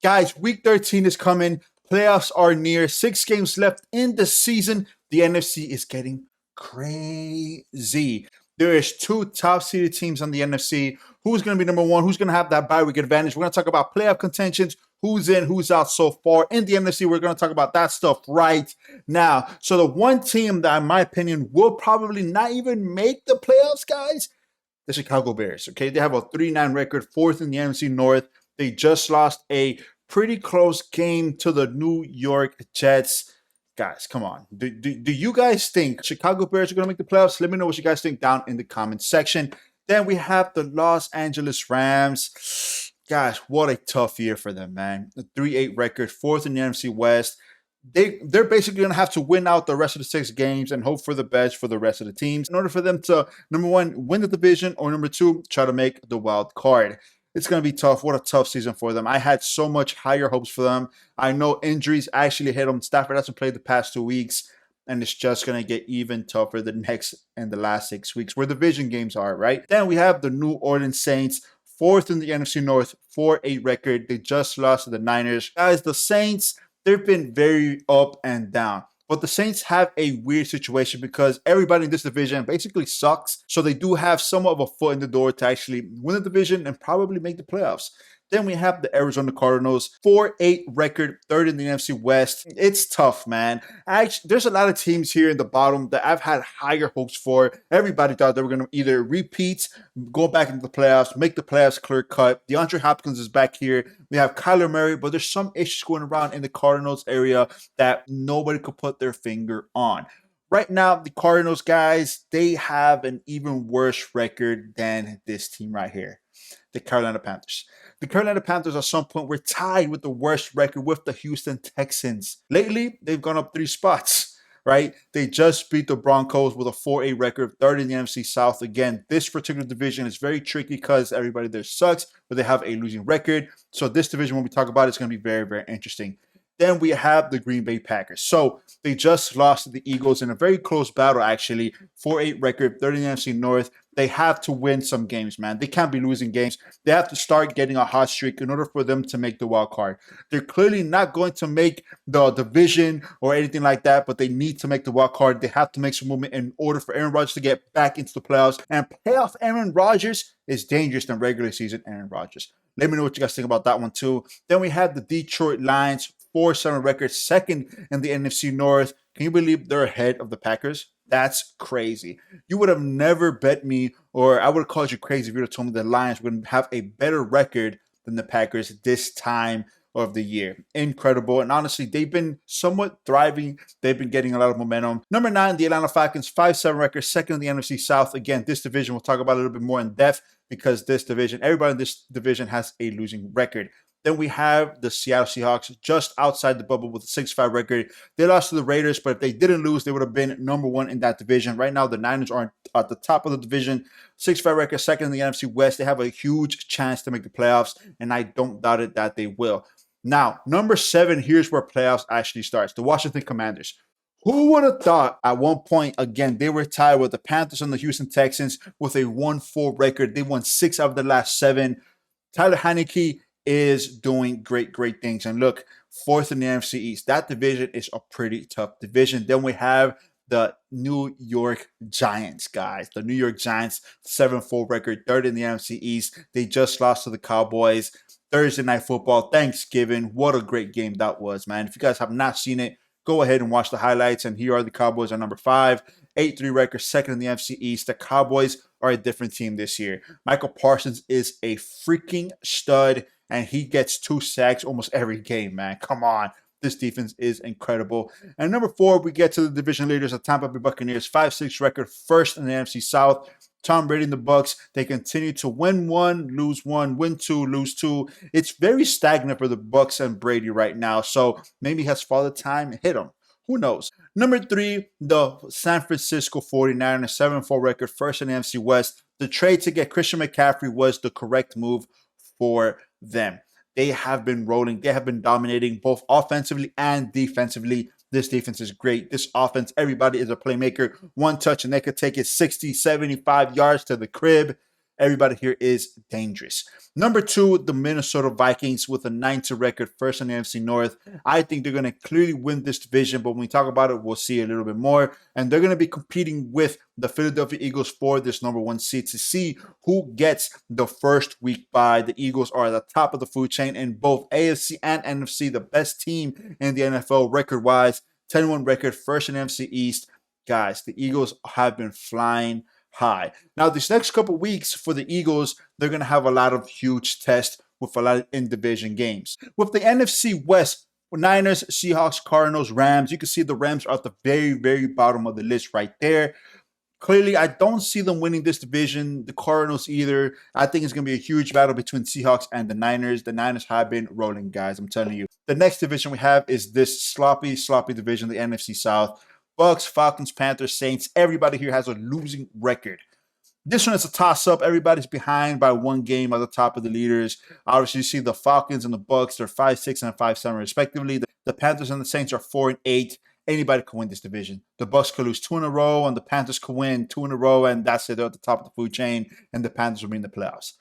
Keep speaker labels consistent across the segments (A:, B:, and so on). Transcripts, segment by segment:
A: Guys, week 13 is coming. Playoffs are near. 6 games left in the season. The NFC is getting crazy. There is 2 top-seeded teams on the NFC. Who's going to be number 1? Who's going to have that bye week advantage? We're going to talk about playoff contentions, who's in, who's out so far. In the NFC, we're going to talk about that stuff right now. So the one team that, in my opinion, will probably not even make the playoffs, guys, the Chicago Bears. Okay, they have a 3-9 record, 4th in the NFC North. They just lost a pretty close game to the New York Jets. Guys, come on. Do you guys think Chicago Bears are going to make the playoffs? Let me know what you guys think down in the comment section. Then we have the Los Angeles Rams. Guys, what a tough year for them, man. A 3-8 record, 4th in the NFC West. They're basically going to have to win out the rest of the 6 games and hope for the best for the rest of the teams in order for them to, number 1, win the division, or number 2, try to make the wild card. It's going to be tough. What a tough season for them. I had so much higher hopes for them. I know injuries actually hit them. Stafford hasn't played the past 2 weeks, and it's just going to get even tougher the next and the last 6 weeks where division games are, right? Then we have the New Orleans Saints, 4th in the NFC North, 4-8 record. They just lost to the Niners. Guys, the Saints, they've been very up and down. But the Saints have a weird situation because everybody in this division basically sucks. So they do have somewhat of a foot in the door to actually win the division and probably make the playoffs. Then we have the Arizona Cardinals, 4-8 record, 3rd in the NFC West. It's tough, man. Actually, there's a lot of teams here in the bottom that I've had higher hopes for. Everybody thought they were going to either repeat, go back into the playoffs, make the playoffs clear cut. DeAndre Hopkins is back here. We have Kyler Murray, but there's some issues going around in the Cardinals area that nobody could put their finger on. Right now, the Cardinals, guys, they have an even worse record than this team right here, the Carolina Panthers. The Carolina Panthers at some point were tied with the worst record with the Houston Texans. Lately, they've gone up 3 spots, right? They just beat the Broncos with a 4-8 record, 3rd in the NFC South. Again, this particular division is very tricky because everybody there sucks, but they have a losing record. So this division, when we talk about it, it's going to be very, very interesting. Then we have the Green Bay Packers. So they just lost to the Eagles in a very close battle, actually. 4-8 record, 3rd in the NFC North. They have to win some games, man. They can't be losing games. They have to start getting a hot streak in order for them to make the wild card. They're clearly not going to make the division or anything like that, but they need to make the wild card. They have to make some movement in order for Aaron Rodgers to get back into the playoffs. And playoff Aaron Rodgers is dangerous than regular season Aaron Rodgers. Let me know what you guys think about that one too. Then we have the Detroit Lions, 4-7 record, 2nd in the NFC North. Can you believe they're ahead of the Packers? That's crazy. You would have never bet me, or I would have called you crazy if you would have told me the Lions would have a better record than the Packers this time of the year. Incredible. And honestly, they've been somewhat thriving. They've been getting a lot of momentum. Number 9, the Atlanta Falcons, 5-7 record, 2nd in the NFC South. Again, this division we'll talk about a little bit more in depth because this division, everybody in this division has a losing record. Then we have the Seattle Seahawks just outside the bubble with a 6-5 record. They lost to the Raiders, but if they didn't lose, they would have been number 1 in that division. Right now, the Niners are at the top of the division. 6-5 record, 2nd in the NFC West. They have a huge chance to make the playoffs, and I don't doubt it that they will. Now, number 7, here's where playoffs actually starts. The Washington Commanders. Who would have thought at one point, again, they were tied with the Panthers and the Houston Texans with a 1-4 record. They won 6 out of the last 7. Tyler Heineke is doing great things. And look, 4th in the NFC East. That division is a pretty tough division. Then we have the New York Giants, guys. The New York Giants, 7-4 record, 3rd in the NFC East. They just lost to the Cowboys. Thursday Night Football, Thanksgiving. What a great game that was, man. If you guys have not seen it, go ahead and watch the highlights. And here are the Cowboys at number 5. 8-3 record, 2nd in the NFC East. The Cowboys are a different team this year. Micah Parsons is a freaking stud, and he gets 2 sacks almost every game, man. Come on. This defense is incredible. And number 4, we get to the division leaders, the Tampa Bay Buccaneers, 5-6 record, 1st in the NFC South. Tom Brady and the Bucs, they continue to win 1, lose 1, win 2, lose 2. It's very stagnant for the Bucs and Brady right now. So maybe has father time hit him. Who knows? Number 3, the San Francisco 49ers, 7-4 record, 1st in the NFC West. The trade to get Christian McCaffrey was the correct move for them. They have been rolling. They have been dominating both offensively and defensively. This defense is great. This offense, everybody is a playmaker. One touch and they could take it 60, 75 yards to the crib. Everybody here is dangerous. Number 2, the Minnesota Vikings with a 9-2 record, first in the NFC North. I think they're going to clearly win this division, but when we talk about it, we'll see a little bit more. And they're going to be competing with the Philadelphia Eagles for this number 1 seed to see who gets the first week bye. The Eagles are at the top of the food chain in both AFC and NFC, the best team in the NFL record-wise. 10-1 record, first in NFC East. Guys, the Eagles have been flying high. Now, these next couple weeks for the Eagles, they're going to have a lot of huge tests with a lot of in-division games. With the NFC West, Niners, Seahawks, Cardinals, Rams, you can see the Rams are at the very, very bottom of the list right there. Clearly, I don't see them winning this division, the Cardinals either. I think it's going to be a huge battle between Seahawks and the Niners. The Niners have been rolling, guys, I'm telling you. The next division we have is this sloppy division, the NFC South. Bucks, Falcons, Panthers, Saints. Everybody here has a losing record. This one is a toss-up. Everybody's behind by 1 game at the top of the leaders. Obviously, you see the Falcons and the Bucks. They're 5-6 and 5-7 respectively. The Panthers and the Saints are 4-8. Anybody can win this division. The Bucks could lose 2 in a row, and the Panthers could win 2 in a row, and that's it. They're at the top of the food chain, and the Panthers will be in the playoffs.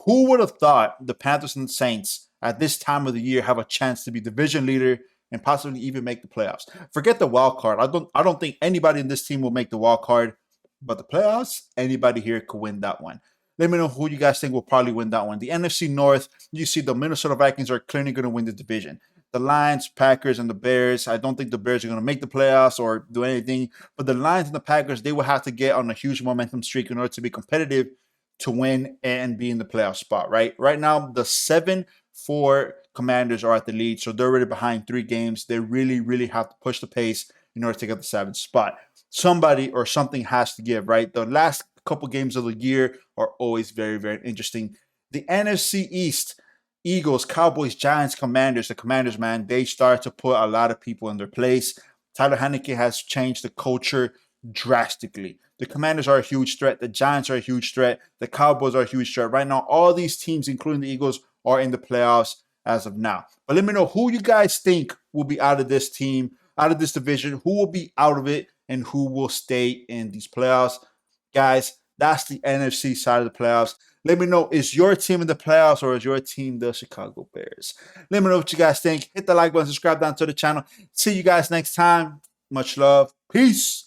A: Who would have thought the Panthers and the Saints at this time of the year have a chance to be division leader and possibly even make the playoffs? Forget the wild card. I don't think anybody in this team will make the wild card, but the playoffs, anybody here could win that one. Let me know who you guys think will probably win that one. The NFC North, you see the Minnesota Vikings are clearly going to win the division. The Lions, Packers, and the Bears, I don't think the Bears are going to make the playoffs or do anything, but the Lions and the Packers, they will have to get on a huge momentum streak in order to be competitive to win and be in the playoff spot, right? Right now, the 7-4 Commanders are at the lead, so they're already behind 3 games. They really, really have to push the pace in order to get the 7th spot. Somebody or something has to give, right? The last couple games of the year are always very, very interesting. The NFC East, Eagles, Cowboys, Giants, Commanders. The Commanders, man, they start to put a lot of people in their place. Tyler Heineke has changed the culture drastically. The Commanders are a huge threat. The Giants are a huge threat. The Cowboys are a huge threat. Right now, all these teams, including the Eagles, are in the playoffs as of now. But let me know who you guys think will be out of this team, out of this division, who will be out of it, and who will stay in these playoffs. Guys, that's the NFC side of the playoffs. Let me know, is your team in the playoffs or is your team the Chicago Bears? Let me know what you guys think. Hit the like button, subscribe down to the channel. See you guys next time. Much love. Peace.